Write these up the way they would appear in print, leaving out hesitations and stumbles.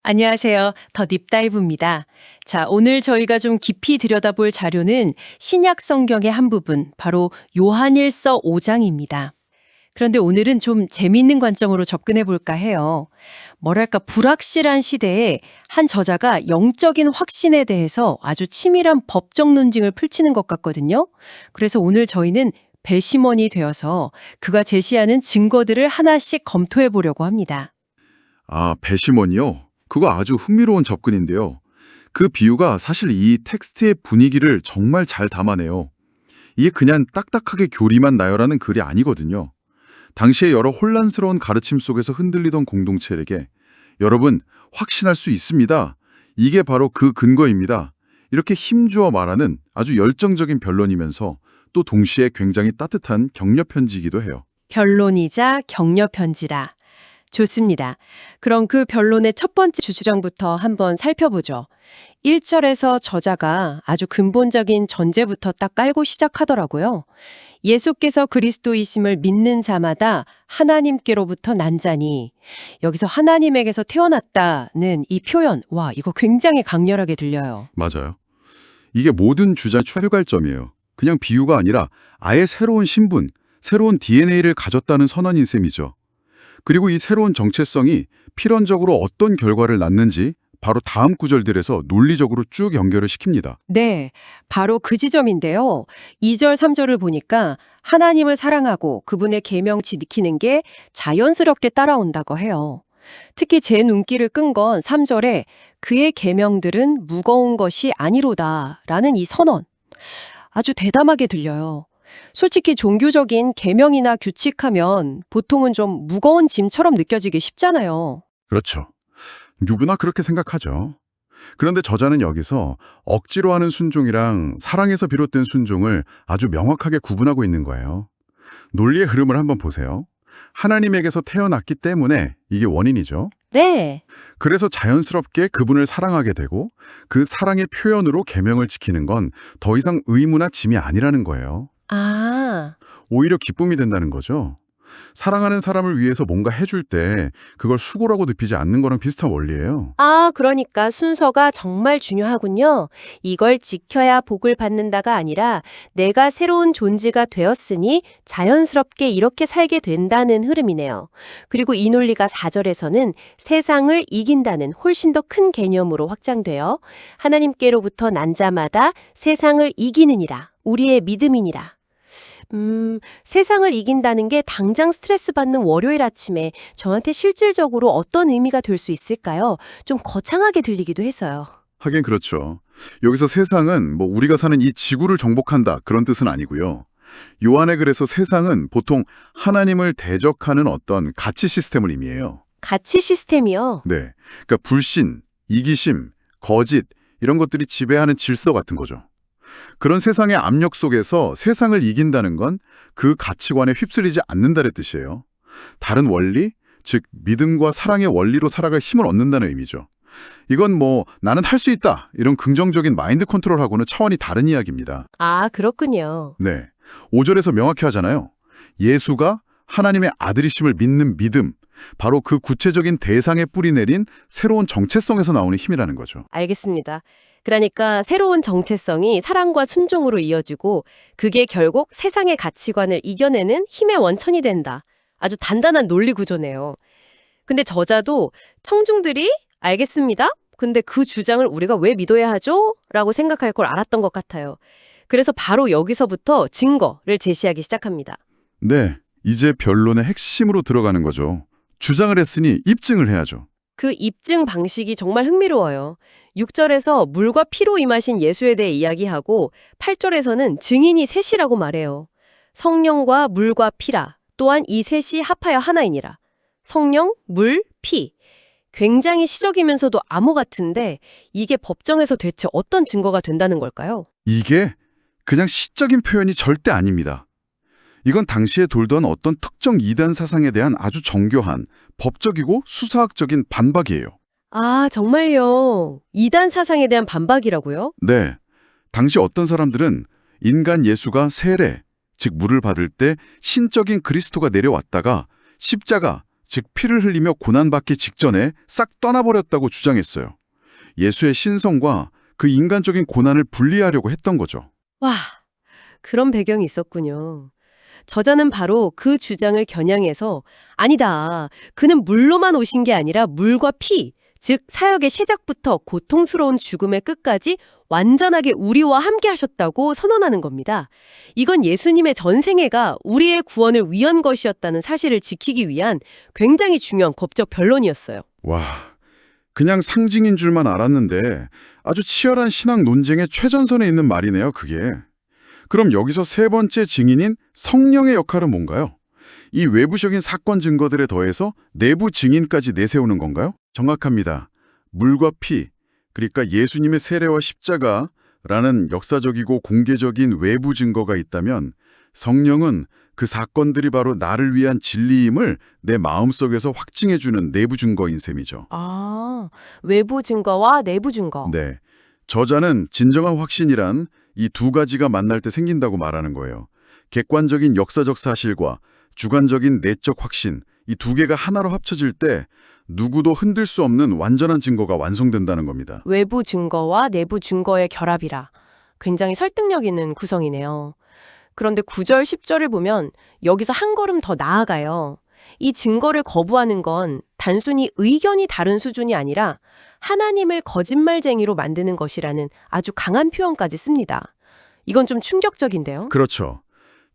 안녕하세요. 더 딥다이브입니다. 자, 오늘 저희가 좀 깊이 들여다볼 자료는 신약 성경의 한 부분, 바로 요한일서 5장입니다. 그런데 오늘은 좀 재미있는 관점으로 접근해 볼까 해요. 뭐랄까, 불확실한 시대에 한 저자가 영적인 확신에 대해서 아주 치밀한 법적 논증을 펼치는 것 같거든요. 그래서 오늘 저희는 배심원이 되어서 그가 제시하는 증거들을 하나씩 검토해 보려고 합니다. 아, 배심원이요? 그거 아주 흥미로운 접근인데요. 그 비유가 사실 이 텍스트의 분위기를 정말 잘 담아내요. 이게 그냥 딱딱하게 교리만 나열하는 글이 아니거든요. 당시의 여러 혼란스러운 가르침 속에서 흔들리던 공동체에게 여러분, 확신할 수 있습니다. 이게 바로 그 근거입니다. 이렇게 힘주어 말하는 아주 열정적인 변론이면서 또 동시에 굉장히 따뜻한 격려 편지이기도 해요. 변론이자 격려 편지라. 좋습니다. 그럼 그 변론의 첫 번째 주장부터 한번 살펴보죠. 1절에서 저자가 아주 근본적인 전제부터 딱 깔고 시작하더라고요. 예수께서 그리스도이심을 믿는 자마다 하나님께로부터 난 자니, 여기서 하나님에게서 태어났다는 이 표현, 와, 이거 굉장히 강렬하게 들려요. 맞아요. 이게 모든 주장의 출발점이에요. 그냥 비유가 아니라 아예 새로운 신분, 새로운 DNA를 가졌다는 선언인 셈이죠. 그리고 이 새로운 정체성이 필연적으로 어떤 결과를 낳는지 바로 다음 구절들에서 논리적으로 쭉 연결을 시킵니다. 네, 바로 그 지점인데요. 2절, 3절을 보니까 하나님을 사랑하고 그분의 계명 지키는 게 자연스럽게 따라온다고 해요. 특히 제 눈길을 끈 건 3절에 그의 계명들은 무거운 것이 아니로다라는 이 선언. 아주 대담하게 들려요. 솔직히 종교적인 계명이나 규칙하면 보통은 좀 무거운 짐처럼 느껴지기 쉽잖아요. 그렇죠. 누구나 그렇게 생각하죠. 그런데 저자는 여기서 억지로 하는 순종이랑 사랑에서 비롯된 순종을 아주 명확하게 구분하고 있는 거예요. 논리의 흐름을 한번 보세요. 하나님에게서 태어났기 때문에 이게 원인이죠. 네. 그래서 자연스럽게 그분을 사랑하게 되고 그 사랑의 표현으로 계명을 지키는 건 더 이상 의무나 짐이 아니라는 거예요. 아. 오히려 기쁨이 된다는 거죠. 사랑하는 사람을 위해서 뭔가 해줄 때 그걸 수고라고 느끼지 않는 거랑 비슷한 원리예요. 아, 그러니까 순서가 정말 중요하군요. 이걸 지켜야 복을 받는다가 아니라 내가 새로운 존재가 되었으니 자연스럽게 이렇게 살게 된다는 흐름이네요. 그리고 이 논리가 4절에서는 세상을 이긴다는 훨씬 더 큰 개념으로 확장돼요. 하나님께로부터 난 자마다 세상을 이기느니라. 우리의 믿음이니라. 세상을 이긴다는 게 당장 스트레스 받는 월요일 아침에 저한테 실질적으로 어떤 의미가 될 수 있을까요? 좀 거창하게 들리기도 해서요. 하긴 그렇죠. 여기서 세상은 뭐 우리가 사는 이 지구를 정복한다 그런 뜻은 아니고요. 요한의 글에서 세상은 보통 하나님을 대적하는 어떤 가치 시스템을 의미해요. 가치 시스템이요. 네, 그러니까 불신, 이기심, 거짓 이런 것들이 지배하는 질서 같은 거죠. 그런 세상의 압력 속에서 세상을 이긴다는 건 그 가치관에 휩쓸리지 않는다는 뜻이에요. 다른 원리, 즉 믿음과 사랑의 원리로 살아갈 힘을 얻는다는 의미죠. 이건 뭐 나는 할 수 있다 이런 긍정적인 마인드 컨트롤하고는 차원이 다른 이야기입니다. 아, 그렇군요. 네, 5절에서 명확히 하잖아요. 예수가 하나님의 아들이심을 믿는 믿음, 바로 그 구체적인 대상에 뿌리 내린 새로운 정체성에서 나오는 힘이라는 거죠. 알겠습니다. 그러니까 새로운 정체성이 사랑과 순종으로 이어지고 그게 결국 세상의 가치관을 이겨내는 힘의 원천이 된다. 아주 단단한 논리 구조네요. 근데 저자도 청중들이 알겠습니다. 근데 그 주장을 우리가 왜 믿어야 하죠? 라고 생각할 걸 알았던 것 같아요. 그래서 바로 여기서부터 증거를 제시하기 시작합니다. 네, 이제 변론의 핵심으로 들어가는 거죠. 주장을 했으니 입증을 해야죠. 그 입증 방식이 정말 흥미로워요. 6절에서 물과 피로 임하신 예수에 대해 이야기하고 8절에서는 증인이 셋이라고 말해요. 성령과 물과 피라. 또한 이 셋이 합하여 하나이니라. 성령, 물, 피. 굉장히 시적이면서도 암호 같은데 이게 법정에서 대체 어떤 증거가 된다는 걸까요? 이게 그냥 시적인 표현이 절대 아닙니다. 이건 당시에 돌던 어떤 특정 이단 사상에 대한 아주 정교한 법적이고 수사학적인 반박이에요. 아, 정말요. 이단 사상에 대한 반박이라고요? 네, 당시 어떤 사람들은 인간 예수가 세례, 즉 물을 받을 때 신적인 그리스도가 내려왔다가 십자가, 즉 피를 흘리며 고난받기 직전에 싹 떠나버렸다고 주장했어요. 예수의 신성과 그 인간적인 고난을 분리하려고 했던 거죠. 와, 그런 배경이 있었군요. 저자는 바로 그 주장을 겨냥해서 아니다. 그는 물로만 오신 게 아니라 물과 피, 즉 사역의 시작부터 고통스러운 죽음의 끝까지 완전하게 우리와 함께 하셨다고 선언하는 겁니다. 이건 예수님의 전생애가 우리의 구원을 위한 것이었다는 사실을 지키기 위한 굉장히 중요한 법적 변론이었어요. 와, 그냥 상징인 줄만 알았는데 아주 치열한 신학 논쟁의 최전선에 있는 말이네요, 그게. 그럼 여기서 세 번째 증인인 성령의 역할은 뭔가요? 이 외부적인 사건 증거들에 더해서 내부 증인까지 내세우는 건가요? 정확합니다. 물과 피, 그러니까 예수님의 세례와 십자가라는 역사적이고 공개적인 외부 증거가 있다면 성령은 그 사건들이 바로 나를 위한 진리임을 내 마음속에서 확증해주는 내부 증거인 셈이죠. 아, 외부 증거와 내부 증거. 네. 저자는 진정한 확신이란 이 두 가지가 만날 때 생긴다고 말하는 거예요. 객관적인 역사적 사실과 주관적인 내적 확신, 이 두 개가 하나로 합쳐질 때 누구도 흔들 수 없는 완전한 증거가 완성된다는 겁니다. 외부 증거와 내부 증거의 결합이라. 굉장히 설득력 있는 구성이네요. 그런데 9절, 10절을 보면 여기서 한 걸음 더 나아가요. 이 증거를 거부하는 건 단순히 의견이 다른 수준이 아니라 하나님을 거짓말쟁이로 만드는 것이라는 아주 강한 표현까지 씁니다. 이건 좀 충격적인데요. 그렇죠.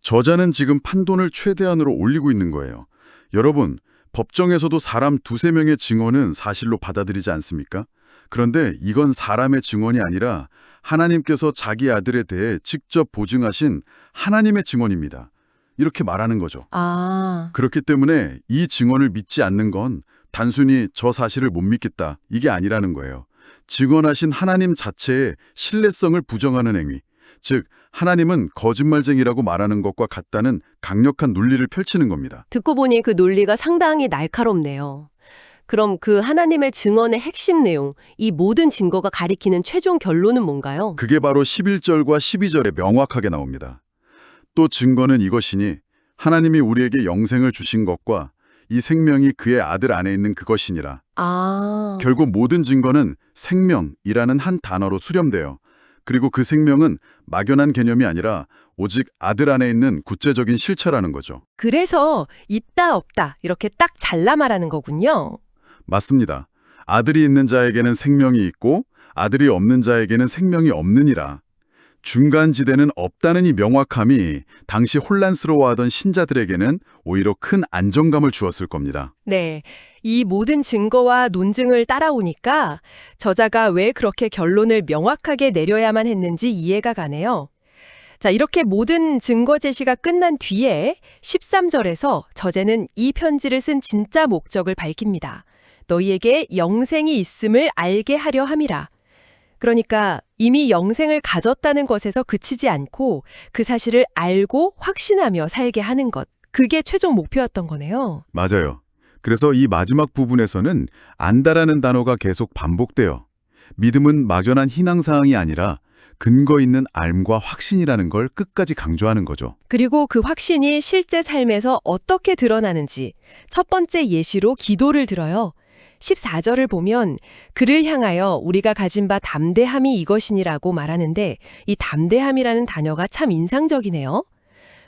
저자는 지금 판돈을 최대한으로 올리고 있는 거예요. 여러분, 법정에서도 사람 두세 명의 증언은 사실로 받아들이지 않습니까? 그런데 이건 사람의 증언이 아니라 하나님께서 자기 아들에 대해 직접 보증하신 하나님의 증언입니다. 이렇게 말하는 거죠. 아, 그렇기 때문에 이 증언을 믿지 않는 건 단순히 저 사실을 못 믿겠다, 이게 아니라는 거예요. 증언하신 하나님 자체의 신뢰성을 부정하는 행위, 즉 하나님은 거짓말쟁이라고 말하는 것과 같다는 강력한 논리를 펼치는 겁니다. 듣고 보니 그 논리가 상당히 날카롭네요. 그럼 그 하나님의 증언의 핵심 내용, 이 모든 증거가 가리키는 최종 결론은 뭔가요? 그게 바로 11절과 12절에 명확하게 나옵니다. 또 증거는 이것이니 하나님이 우리에게 영생을 주신 것과 이 생명이 그의 아들 안에 있는 그것이니라. 아, 결국 모든 증거는 생명이라는 한 단어로 수렴돼요. 그리고 그 생명은 막연한 개념이 아니라 오직 아들 안에 있는 구체적인 실체라는 거죠. 그래서 있다 없다 이렇게 딱 잘라 말하는 거군요. 맞습니다. 아들이 있는 자에게는 생명이 있고 아들이 없는 자에게는 생명이 없느니라. 중간지대는 없다는 이 명확함이 당시 혼란스러워하던 신자들에게는 오히려 큰 안정감을 주었을 겁니다. 네, 이 모든 증거와 논증을 따라오니까 저자가 왜 그렇게 결론을 명확하게 내려야만 했는지 이해가 가네요. 자, 이렇게 모든 증거 제시가 끝난 뒤에 13절에서 저자는 이 편지를 쓴 진짜 목적을 밝힙니다. 너희에게 영생이 있음을 알게 하려 함이라. 그러니까 이미 영생을 가졌다는 것에서 그치지 않고 그 사실을 알고 확신하며 살게 하는 것. 그게 최종 목표였던 거네요. 맞아요. 그래서 이 마지막 부분에서는 안다라는 단어가 계속 반복돼요. 믿음은 막연한 희망사항이 아니라 근거 있는 알과 확신이라는 걸 끝까지 강조하는 거죠. 그리고 그 확신이 실제 삶에서 어떻게 드러나는지 첫 번째 예시로 기도를 들어요. 14절을 보면 그를 향하여 우리가 가진 바 담대함이 이것이니라고 말하는데 이 담대함이라는 단어가 참 인상적이네요.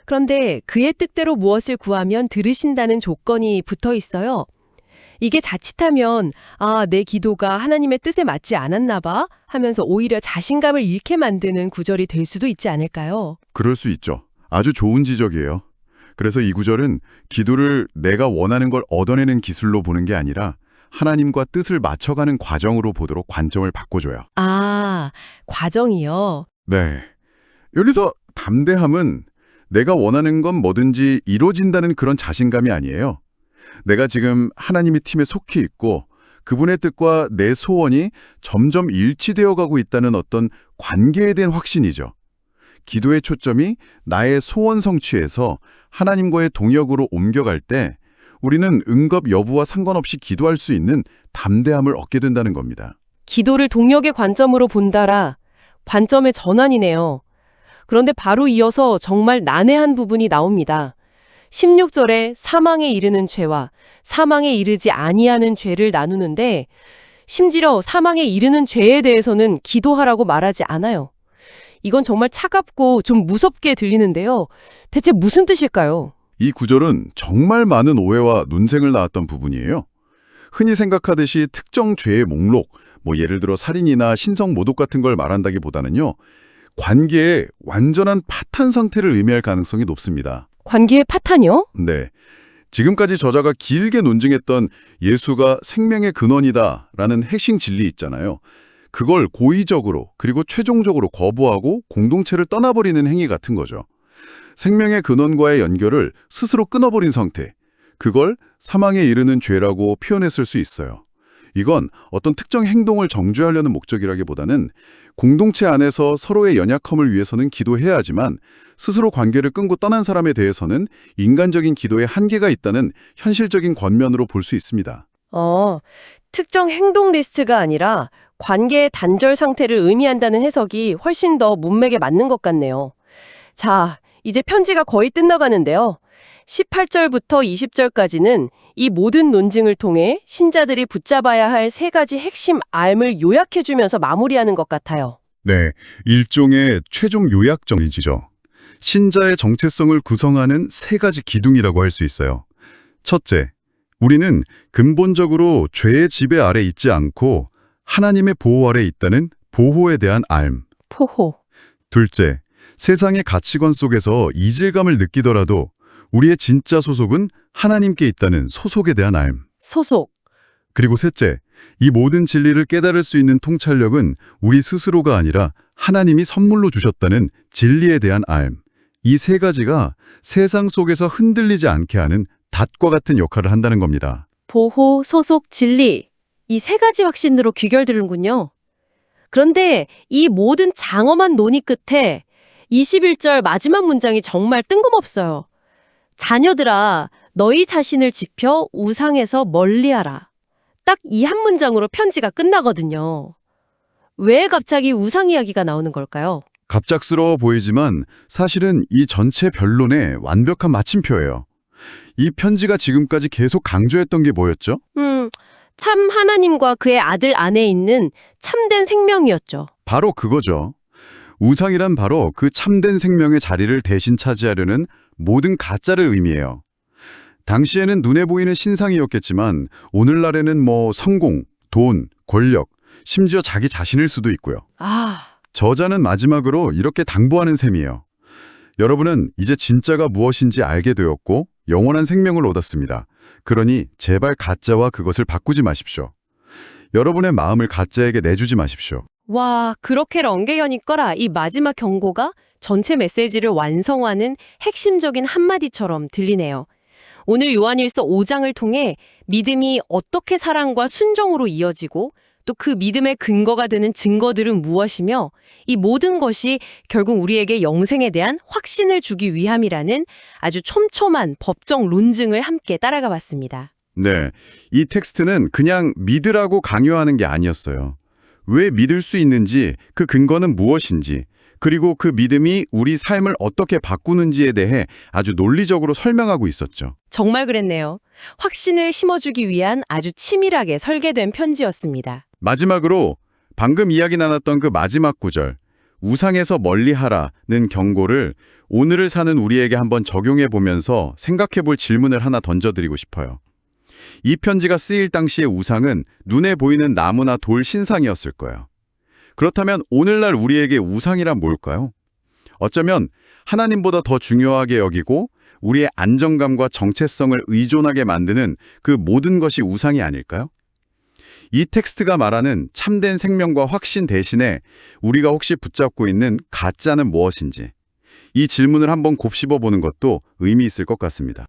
그런데 그의 뜻대로 무엇을 구하면 들으신다는 조건이 붙어 있어요. 이게 자칫하면 내 기도가 하나님의 뜻에 맞지 않았나 봐 하면서 오히려 자신감을 잃게 만드는 구절이 될 수도 있지 않을까요? 그럴 수 있죠. 아주 좋은 지적이에요. 그래서 이 구절은 기도를 내가 원하는 걸 얻어내는 기술로 보는 게 아니라 하나님과 뜻을 맞춰가는 과정으로 보도록 관점을 바꿔줘요. 아, 과정이요? 네. 여기서 담대함은 내가 원하는 건 뭐든지 이루어진다는 그런 자신감이 아니에요. 내가 지금 하나님의 팀에 속해 있고 그분의 뜻과 내 소원이 점점 일치되어 가고 있다는 어떤 관계에 대한 확신이죠. 기도의 초점이 나의 소원 성취에서 하나님과의 동역으로 옮겨갈 때 우리는 응급 여부와 상관없이 기도할 수 있는 담대함을 얻게 된다는 겁니다. 기도를 동력의 관점으로 본다라 관점의 전환이네요. 그런데 바로 이어서 정말 난해한 부분이 나옵니다. 16절에 사망에 이르는 죄와 사망에 이르지 아니하는 죄를 나누는데 심지어 사망에 이르는 죄에 대해서는 기도하라고 말하지 않아요. 이건 정말 차갑고 좀 무섭게 들리는데요. 대체 무슨 뜻일까요? 이 구절은 정말 많은 오해와 논쟁을 낳았던 부분이에요. 흔히 생각하듯이 특정 죄의 목록, 예를 들어 살인이나 신성 모독 같은 걸 말한다기보다는요. 관계의 완전한 파탄 상태를 의미할 가능성이 높습니다. 관계의 파탄이요? 네. 지금까지 저자가 길게 논증했던 예수가 생명의 근원이다라는 핵심 진리 있잖아요. 그걸 고의적으로 그리고 최종적으로 거부하고 공동체를 떠나버리는 행위 같은 거죠. 생명의 근원과의 연결을 스스로 끊어버린 상태, 그걸 사망에 이르는 죄라고 표현했을 수 있어요. 이건 어떤 특정 행동을 정죄하려는 목적이라기보다는 공동체 안에서 서로의 연약함을 위해서는 기도해야 하지만 스스로 관계를 끊고 떠난 사람에 대해서는 인간적인 기도에 한계가 있다는 현실적인 권면으로 볼 수 있습니다. 특정 행동 리스트가 아니라 관계의 단절 상태를 의미한다는 해석이 훨씬 더 문맥에 맞는 것 같네요. 자, 이제 편지가 거의 끝나가는데요. 18절부터 20절까지는 이 모든 논증을 통해 신자들이 붙잡아야 할 세 가지 핵심 알을 요약해주면서 마무리하는 것 같아요. 네, 일종의 최종 요약 정리지죠. 신자의 정체성을 구성하는 세 가지 기둥이라고 할 수 있어요. 첫째, 우리는 근본적으로 죄의 지배 아래 있지 않고 하나님의 보호 아래 있다는 보호에 대한 알. 포호. 둘째, 세상의 가치관 속에서 이질감을 느끼더라도 우리의 진짜 소속은 하나님께 있다는 소속에 대한 알. 소속. 그리고 셋째, 이 모든 진리를 깨달을 수 있는 통찰력은 우리 스스로가 아니라 하나님이 선물로 주셨다는 진리에 대한 알. 이 세 가지가 세상 속에서 흔들리지 않게 하는 닷과 같은 역할을 한다는 겁니다. 보호, 소속, 진리. 이 세 가지 확신으로 귀결되는군요. 그런데 이 모든 장엄한 논의 끝에 21절 마지막 문장이 정말 뜬금없어요. 자녀들아, 너희 자신을 지켜 우상에서 멀리하라. 딱 이 한 문장으로 편지가 끝나거든요. 왜 갑자기 우상 이야기가 나오는 걸까요? 갑작스러워 보이지만 사실은 이 전체 변론의 완벽한 마침표예요. 이 편지가 지금까지 계속 강조했던 게 뭐였죠? 참 하나님과 그의 아들 안에 있는 참된 생명이었죠. 바로 그거죠. 우상이란 바로 그 참된 생명의 자리를 대신 차지하려는 모든 가짜를 의미해요. 당시에는 눈에 보이는 신상이었겠지만 오늘날에는 성공, 돈, 권력, 심지어 자기 자신일 수도 있고요. 저자는 마지막으로 이렇게 당부하는 셈이에요. 여러분은 이제 진짜가 무엇인지 알게 되었고 영원한 생명을 얻었습니다. 그러니 제발 가짜와 그것을 바꾸지 마십시오. 여러분의 마음을 가짜에게 내주지 마십시오. 와, 그렇게 런게연이 거라 이 마지막 경고가 전체 메시지를 완성하는 핵심적인 한마디처럼 들리네요. 오늘 요한일서 5장을 통해 믿음이 어떻게 사랑과 순종으로 이어지고 또 그 믿음의 근거가 되는 증거들은 무엇이며 이 모든 것이 결국 우리에게 영생에 대한 확신을 주기 위함이라는 아주 촘촘한 법적 논증을 함께 따라가 봤습니다. 네, 이 텍스트는 그냥 믿으라고 강요하는 게 아니었어요. 왜 믿을 수 있는지, 그 근거는 무엇인지, 그리고 그 믿음이 우리 삶을 어떻게 바꾸는지에 대해 아주 논리적으로 설명하고 있었죠. 정말 그랬네요. 확신을 심어주기 위한 아주 치밀하게 설계된 편지였습니다. 마지막으로 방금 이야기 나눴던 그 마지막 구절, 우상에서 멀리하라는 경고를 오늘을 사는 우리에게 한번 적용해 보면서 생각해 볼 질문을 하나 던져드리고 싶어요. 이 편지가 쓰일 당시의 우상은 눈에 보이는 나무나 돌 신상이었을 거예요. 그렇다면 오늘날 우리에게 우상이란 뭘까요? 어쩌면 하나님보다 더 중요하게 여기고 우리의 안정감과 정체성을 의존하게 만드는 그 모든 것이 우상이 아닐까요? 이 텍스트가 말하는 참된 생명과 확신 대신에 우리가 혹시 붙잡고 있는 가짜는 무엇인지, 이 질문을 한번 곱씹어 보는 것도 의미 있을 것 같습니다.